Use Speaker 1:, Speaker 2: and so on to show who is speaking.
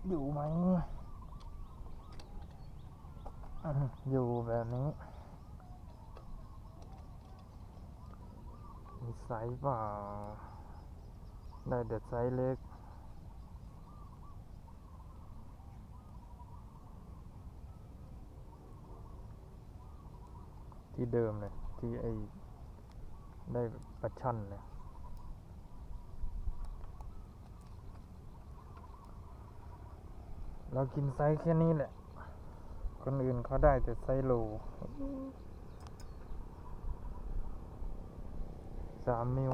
Speaker 1: อยู่ไหมอยู่แบบนี้มีไซส์เปล่าได้แต่ไซส์เล็กที่เดิมเลยที่ได้ปลาช่อนเลยเรากินไซส์แค่นี้แหละคนอื่นเขาได้แต่ไซส์โล3 นิ้ว